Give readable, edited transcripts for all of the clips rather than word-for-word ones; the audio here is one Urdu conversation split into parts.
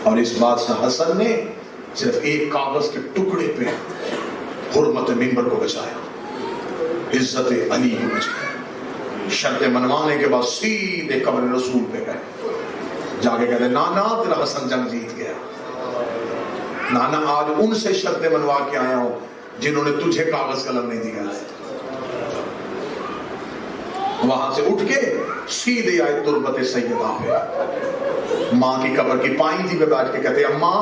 اور اس بات سے حسن نے صرف ایک کاغذ کے ٹکڑے پہ حرمت منبر کو بچایا، عزت علی کو بچایا۔ شرط منوانے کے بعد سیدھے قبر رسول پہ گئے، جا کے کہتے نانا تیرا حسن جنگ جیت گیا، نانا آج ان سے شرط منوا کے آیا ہوں جنہوں نے تجھے کاغذ قلم نہیں دیا۔ وہاں سے اٹھ کے سیدھے آئے تربت سیدہ پہ، ماں کی قبر کی پائیں پہ بیٹھ کے کہتے اماں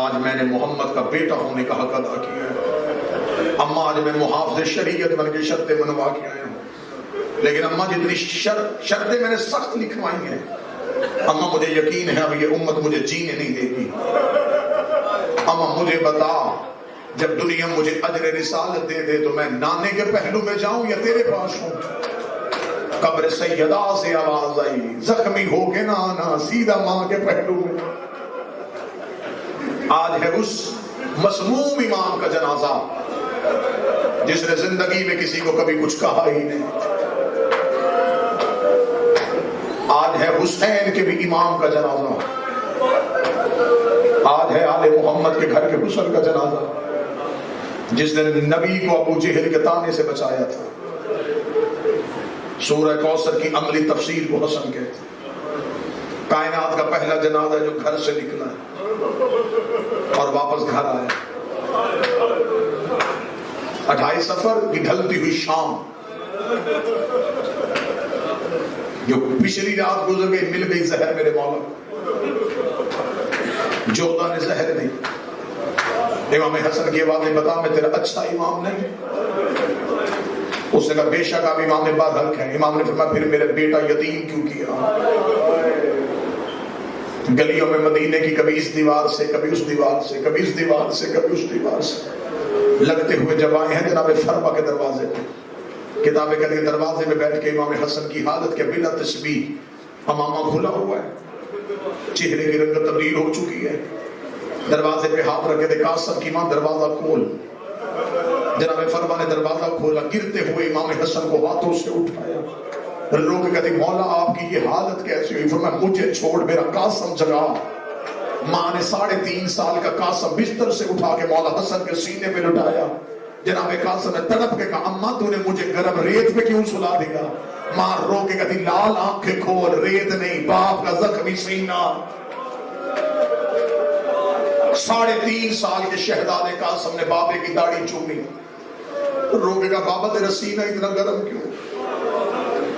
آج میں نے محمد کا بیٹا ہونے کا حق ادا کیا ہے، اماں آج میں محافظ شریعت بن کے شرطیں منوا کے آیا ہوں، لیکن اماں جتنی شرطیں میں نے سخت لکھوائی ہیں اماں مجھے یقین ہے اب یہ امت مجھے جینے نہیں دے گی، اماں مجھے بتا جب دنیا مجھے اجر رسالت دے دے تو میں نانے کے پہلو میں جاؤں یا تیرے پاس ہوں؟ قبر سیدہ سے آواز آئی زخمی ہو کے نہ آنا، سیدھا ماں کے پہلو میں۔ آج ہے اس مسموم امام کا جنازہ جس نے زندگی میں کسی کو کبھی کچھ کہا ہی نہیں۔ آج ہے حسین کے بھی امام کا جنازہ، آج ہے آل محمد کے گھر کے حسن کا جنازہ جس نے نبی کو ابو جہل کے طعنے سے بچایا تھا۔ سورہ کوثر کی عملی تفسیر کو حسن کہتے ہیں۔ کائنات کا پہلا جنازہ جو گھر سے نکلا ہے اور واپس گھر آیا، 28 سفر کی ڈھلتی ہوئی شام، جو پچھلی رات گزر گئی مل گئی زہر میرے مولا، جوتا نے زہر دی۔ امام حسن کی آواز نے بتا میں تیرا اچھا امام نہیں؟ اس نے کہا بے شک آپ امام برحق ہیں۔ امام نے فرمایا پھر میرا بیٹا یتیم کیوں کیا؟ گلیوں میں مدینے کی کبھی اس دیوار سے کبھی اس دیوار سے کبھی اس دیوار سے کبھی اس دیوار سے لگتے ہوئے جب آئے ہیں جناب فرما کے دروازے پہ، کتاب قدر کے دروازے میں بیٹھ کے امام حسن کی حالت کے بلا تشبیہ امامہ کھلا ہوا ہے، چہرے کی رنگت تبدیل ہو چکی ہے، دروازے پہ ہاتھ رکھے تھے قاسم کی ماں دروازہ کھول، جناب فرما نے دروازہ کھولا، گرتے ہوئے امام حسن کو ہاتھوں سے اٹھایا، لوگ کہتے مولا آپ کی یہ حالت کیسی ہوئی؟ فرمایا مجھے چھوڑ میرا قاسم جگا۔ ماں نے 3.5 سال کا قاسم بستر سے اٹھا کے مولا حسن کے سینے پہ لٹایا۔ جناب قاسم نے تڑپ کے کہا اماں تو نے مجھے گرم ریت پہ کیوں سلا دیا؟ ماں رو کے کہتی لال آنکھیں کھول، ریت نہیں باپ کا زخمی سینہ۔ 3.5 سال کے شہزادے قاسم نے بابے کی داڑھی چومی، رو کے کہا بابا تیرا سینہ اتنا گرم کیوں؟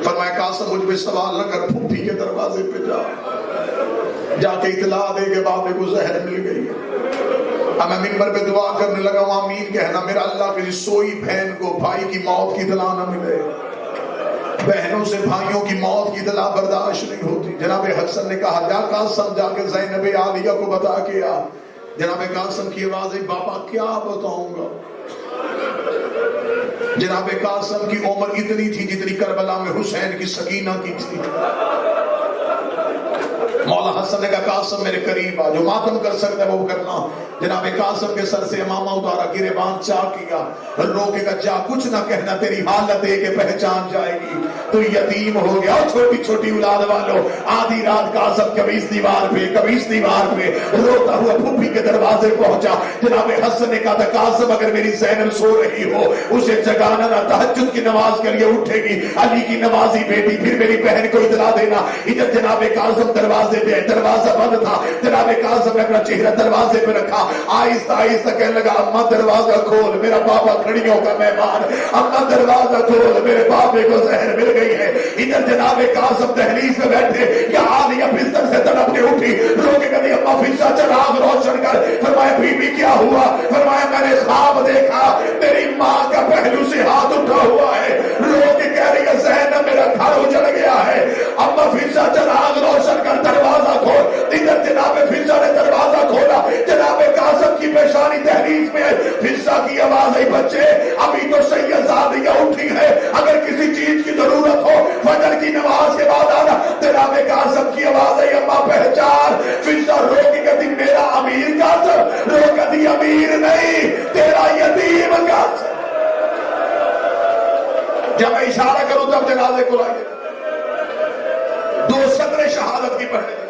فرمایا قاسم مجھ پہ سوال نہ کر، پھوپھی کے دروازے پہ جا کے اطلاع دے کہ بابے کو زہر مل گئی ہے۔ اب میں منبر پہ دعا کرنے لگا ہوں آمین کہنا، میرا اللہ کسی سوئی بہن کو بھائی کی موت کی اطلاع نہ ملے، بہنوں سے بھائیوں کی موت کی اطلاع برداشت نہیں ہوتی۔ جناب حسن نے کہا جا قاسم جا کے زینب عالیہ کو بتا کے آ۔ جناب قاسم کی آواز ہے بابا کیا بتاؤں گا؟ جناب قاسم کی عمر اتنی تھی جتنی کربلا میں حسین کی سکینہ کی تھی۔ مولا حسن نے کہا قاسم میرے قریب آ، جو ماتم کر سکتا ہے وہ کرنا۔ جناب قاسم کے سر سے امامہ اتارا، گریبان چاک کیا، رو کے کہا جا کچھ نہ کہنا، تیری حالت دے کے پہچان جائے گی، تو یتیم ہو گیا۔ چھوٹی چھوٹی اولاد والوں، آدھی رات قاسم کبھی اس دیوار پہ کبھی اس دیوار پہ روتا ہوا پھوپھی کے دروازے پہنچا۔ جناب حسن نے کہا تھا قاسم اگر میری زینب سو رہی ہو اسے جگانا نہ، تہجد کی نماز کے لیے اٹھے گی، علی کی نمازی بیٹی، پھر میری بہن کو اطلاع دینا۔ ادھر جناب قاسم دروازے پہ، دروازہ بند تھا، جناب قاسم نے اپنا چہرہ دروازے پہ رکھا، آہستہ آہستہ کہنے لگا اماں دروازہ کھول، میرا بابا کھڑیوں کا مہمان، اماں دروازہ کھول، میرے بابے کو زہر مل گئی ہے۔ ادھر جناب قاسم دہلیز میں بیٹھے، یا عالیہ بستر سے تڑپ کے اٹھی، رو کے کہتی اماں فضا چراغ روشن کر۔ فرمایا بی بی کیا ہوا؟ فرمایا میں نے خواب دیکھا میری ماں کا پہلو سے ہاتھ اٹھا ہوا ہے، رو کے کہہ رہی ہے زینب میرا گھر اجڑ گیا ہے۔ اماں فضا چراغ روشن کر، دروازہ کھول۔ ادھر جناب فضا نے دروازہ کھولا، جناب قاسم کی پیشانی تحریف میں ہے۔ فضا کی آواز ہے بچے ابھی تو سیدزادیاں اٹھی ہے، اگر کسی چیز کی ضرورت ہو فجر کی نماز کے بعد آنا۔ جناب قاسم کی آواز ہے اماں پہچان۔ فضا رو کے کہتی میرا امیر قاسم، رو کہتی امیر نہیں تیرا یتیم قاسم۔ جب میں اشارہ کروں تب جنازے کو لائیے، 2 سطریں شہادت کی پڑھنے۔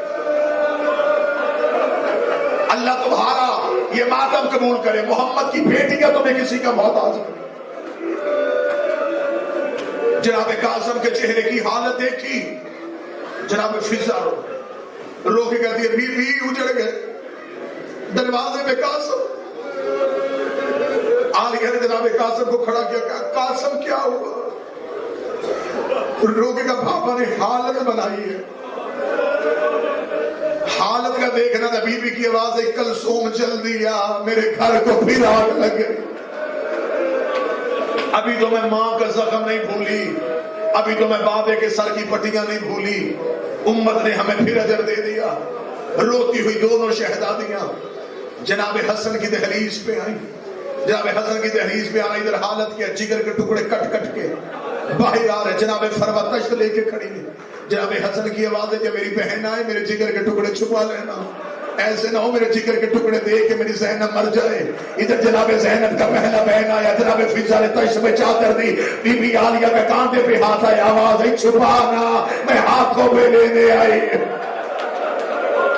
اللہ تمہارا یہ ماتم قبول کرے. محمد کی بیٹیاں تمہیں کسی کا محتاج کرے. جناب قاسم کے چہرے کی حالت دیکھی. جناب فضا رو کے کہتی ہے بی اجڑ گئے دروازے پہ قاسم. عالیہ نے جناب قاسم کو کھڑا کیا. کہا قاسم کیا ہوا؟ رو کے کہا پاپا نے حالت بنائی ہے. حالت کا دیکھنا تھا. بی بی کی آواز ہے کلثوم چل دیا میرے گھر کو پھر آگ لگ گئی. ابھی تو میں ماں کا زخم نہیں بھولی, ابھی تو میں بابے کے سر کی پٹیاں نہیں بھولی. امت نے ہمیں پھر اجر دے دیا. روتی ہوئی دونوں شہزادیاں جناب حسن کی دہلیز پہ آئیں. جناب حسن کی دہلیز پہ آنا, ادھر حالت کیا جگر کے ٹکڑے کٹ کٹ کے باہر آ رہے. جناب فروا تشت لے کے کھڑی ہے. جناب حسن کی آواز ہے کہ میری بہن آئے میرے جگر کے ٹکڑے چھپا لینا, ایسے نہ ہو میرے جگر کے ٹکڑے دیکھ کے میری زینب مر جائے. ادھر جناب زینب کا پہلا بہن آیا. جناب فضا نے تشت میں چادر دی. بی بی عالیہ کے کاندھے پہ ہاتھ آیا. آواز ہے چھپانا میں ہاتھوں پہ لینے آئی.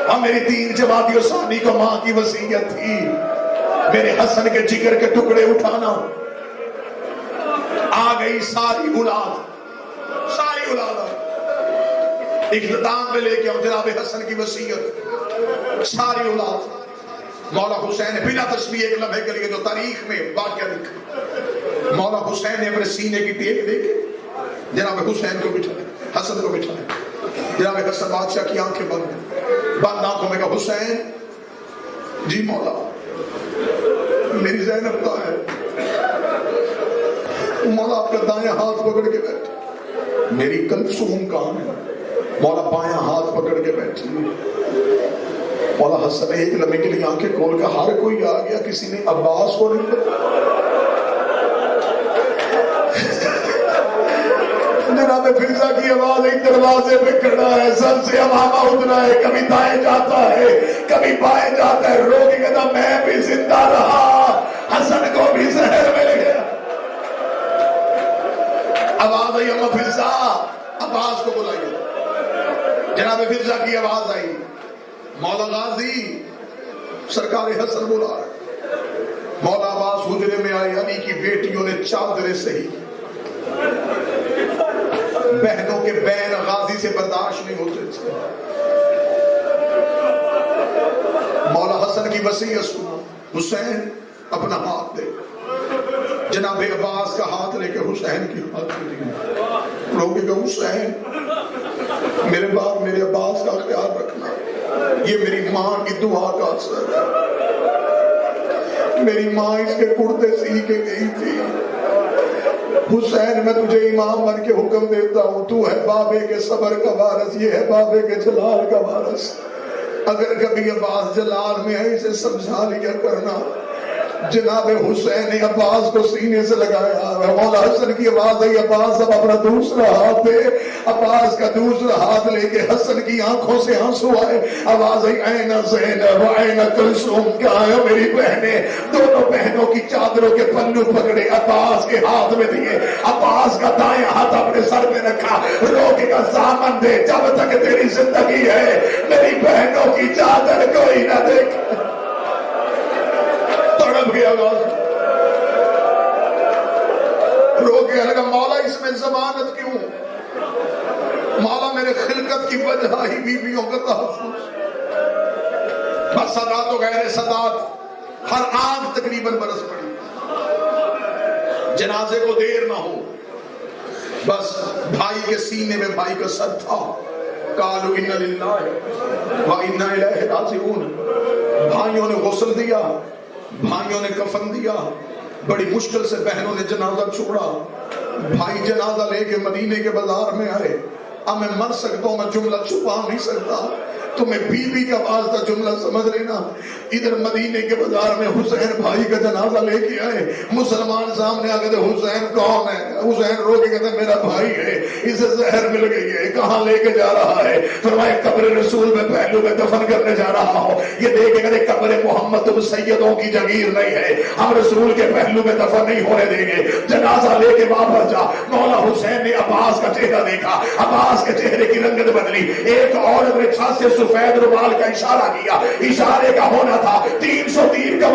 اور میری 3 جمادی ثانی کو ماں کی وصیت تھی میرے حسن کے جگر کے ٹکڑے اٹھانا. آ گئی ساری اولاد, ساری اولاد اختتام میں لے کے آؤ. جناب حسن کی وصیت ساری اولاد. مولا حسین بلا تشبیہ ایک لمحے کے لیے جو تاریخ میں واقعہ لکھا. مولا حسین نے اپنے سینے کی ٹیک دے کے جناب حسین کو بٹھایا, حسن کو بٹھایا. جناب حسن بادشاہ کی آنکھیں بند آنکھوں میں کہا حسین جی مولا میری زینب کہاں ہے؟ مولا آپ کا دائیں ہاتھ پکڑ کے بیٹھے. میری کلثوم کہاں ہے؟ مولا بائیں ہاتھ پکڑ کے بیٹھے. مولا حسن ایک لمحے کے لیے آنکھیں کھول کر ہر کوئی آ گیا, کسی نے عباس کو نہیں بتایا. جناب فضا کی آواز ایک دروازے پہ کھڑا ہے, سر سے امامہ اترا ہے, کبھی دائیں جاتا ہے کبھی بائیں جاتا ہے. رو کے کہتا میں بھی زندہ رہا, حسن کو بھی زہر مل گیا. آواز آئی اما فضا عباس کو بلائیے. جناب فضا کی آواز آئی. مولا غازی سرکار حسن بلا رہے. مولا عباس حجرے میں آئے. علی کی بیٹیوں نے چادریں سہی. بہنوں کے بین غازی سے برداشت نہیں ہوتے تھے. مولا حسن کی وصیت سنا. حسین اپنا ہاتھ دے. جناب عباس کا ہاتھ لے کے حسین کی ہاتھ دے. لوگوں کہ حسین میرے بعد میرے عباس کا خیال رکھنا, یہ میری ماں کی دعا کا اثر ہے. میری ماں اس کے کرتے سی کے گئی تھی. حسین میں تجھے امام بن کے حکم دیتا ہوں, تو ہے بابے کے صبر کا وارث, یہ ہے بابے کے جلال کا وارث. اگر کبھی عباس جلال میں ہے اسے سمجھا لیا کرنا. جناب حسین نے عباس کو سینے سے لگایا. مولا حسن کی آواز آئی عباس اب اپنا دوسرا ہاتھ دے. عباس کا دوسرا ہاتھ لے کے حسن کی آنکھوں سے آنسو آئے. آواز آئی این زینب این کلثوم, کہاں ہے میری بہنیں؟ دونوں بہنوں کی چادروں کے پلو پکڑے عباس کے ہاتھ میں دیے. عباس کا دائیں ہاتھ اپنے سر پہ رکھا. روکے کا سامن دے, جب تک تیری زندگی ہے میری بہنوں کی چادر کوئی نہ دیکھ. رو کے لگا مولا اس میں ضمانت کیوں؟ مولا میرے خلقت کی وجہ ہی بیویوں کا تحفظ. بس صدات و غیر صدات ہر آنکھ تقریباً برس پڑی. جنازے کو دیر نہ ہو. بس بھائی کے سینے میں بھائی کا سر تھا. قالوا ان للہ و انا الیہ راجعون. بھائیوں نے غسل دیا, بھائیوں نے کفن دیا. بڑی مشکل سے بہنوں نے جنازہ چھوڑا. بھائی جنازہ لے کے مدینے کے بازار میں آئے. اب میں مر سکتا ہوں, میں جملہ چھپا نہیں سکتا, تمہیں بی بی کا واسطہ جملہ سمجھ لینا. ادھر مدینے کے بازار میں حسین بھائی کا جنازہ لے کے آئے. مسلمان سامنے آ گئے, حسین کون ہے؟ حسین رو کے کہتے میرا بھائی ہے, اسے زہر مل گئی ہے. کہاں لے کے جا رہا ہے؟ فرمایا قبر رسول میں پہلو میں دفن کرنے جا رہا ہوں. یہ دیکھ کے کہتے قبر محمد تم سیدوں کی جگیر نہیں ہے, ہم رسول کے پہلو میں دفن نہیں ہونے دیں گے. جنازہ لے کے واپس جا. مولا حسین نے عباس کا چہرہ دیکھا. عباس کے چہرے کی رنگت بدلی. ایک عورت نے چھت سے سفید رومال کا اشارہ کیا. اشارے کا ہونا تھا